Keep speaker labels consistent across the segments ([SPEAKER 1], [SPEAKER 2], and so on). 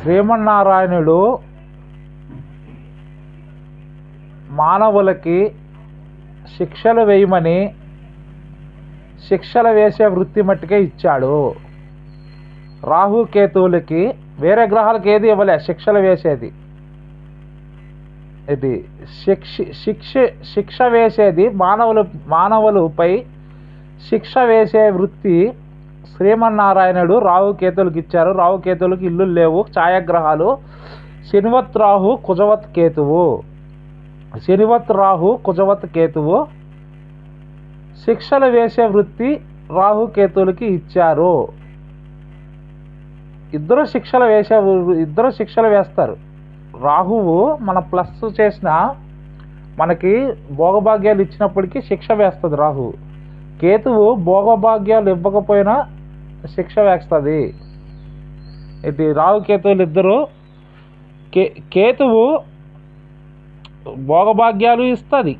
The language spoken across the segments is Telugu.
[SPEAKER 1] శ్రీమన్నారాయణుడు మానవులకి శిక్షలు వేయమని శిక్షలు వేసే వృత్తి మట్టుకే ఇచ్చాడు. రాహుకేతువులకి వేరే గ్రహాలకు ఏది ఇవ్వలే శిక్షలు వేసేది. ఇది శిక్ష వేసేది మానవులపై శిక్ష వేసే వృత్తి శ్రీమన్నారాయణుడు రాహుకేతువులకు ఇచ్చారు. రాహుకేతువులకు ఇల్లు లేవు, ఛాయాగ్రహాలు. శనివత్ రాహు కుజవత్ కేతువు, శనివత్ రాహు కుజవత్ కేతువు శిక్షలు వేసే వృత్తి రాహుకేతువులకి ఇచ్చారు. ఇద్దరు శిక్షలు వేస్తారు. రాహువు మన ప్లస్ చేసిన మనకి భోగభాగ్యాలు ఇచ్చినప్పటికీ శిక్ష వేస్తుంది రాహువు. కేతువు భోగభాగ్యాలు ఇవ్వకపోయినా శిక్ష వేస్తుంది. ఇది రాహుకేతువులు ఇద్దరు. కేతువు భోగభాగ్యాలు ఇస్తుంది,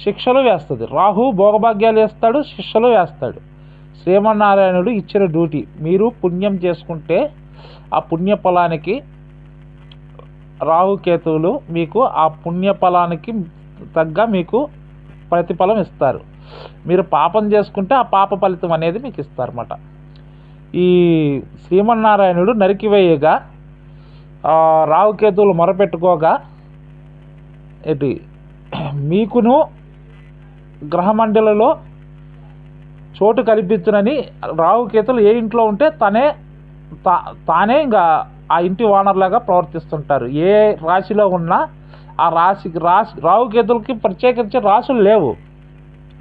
[SPEAKER 1] శిక్షలు వేస్తుంది. రాహు భోగభాగ్యాలు వేస్తాడు, శిక్షలు వేస్తాడు. శ్రీమన్నారాయణుడు ఇచ్చిన డ్యూటీ. మీరు పుణ్యం చేసుకుంటే ఆ పుణ్యఫలానికి రాహుకేతువులు మీకు ఆ పుణ్యఫలానికి తగ్గ మీకు ప్రతిఫలం ఇస్తారు. మీరు పాపం చేసుకుంటే ఆ పాప ఫలితం అనేది మీకు ఇస్తారన్నమాట. ఈ శ్రీమన్నారాయణుడు నరికివేయగా రాహుకేతువులు మొరపెట్టుకోగా మీకును గ్రహమండలిలో చోటు కల్పించునని రాహుకేతులు ఏ ఇంట్లో ఉంటే తానే ఇంకా ఆ ఇంటి ఓనర్లాగా ప్రవర్తిస్తుంటారు. ఏ రాశిలో ఉన్నా ఆ రాహుకేతులకి ప్రత్యేకించి రాశులు లేవు.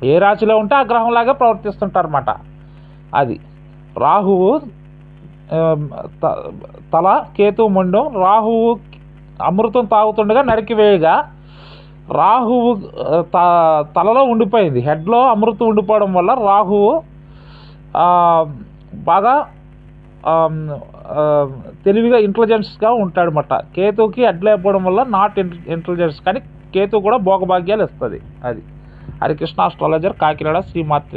[SPEAKER 1] ఏ రాశిలో ఉంటే ఆ గ్రహంలాగా ప్రవర్తిస్తుంటారు అన్నమాట. అది రాహువు తల, కేతువు మొండం. రాహువు అమృతం తాగుతుండగా నరికివేయగా రాహువు తలలో ఉండిపోయింది. హెడ్లో అమృతం ఉండిపోవడం వల్ల రాహువు బాగా తెలివిగా ఇంటెలిజెన్స్గా ఉంటాడనమాట. కేతువుకి హెడ్ లేకపోవడం వల్ల నాట్ ఇంటెలిజెన్స్, కానీ కేతువు కూడా భోగభాగ్యాలు ఇస్తుంది. అది హరికృష్ణ ఆస్ట్రాలజర్, కాకినాడ, శ్రీమాత్రి.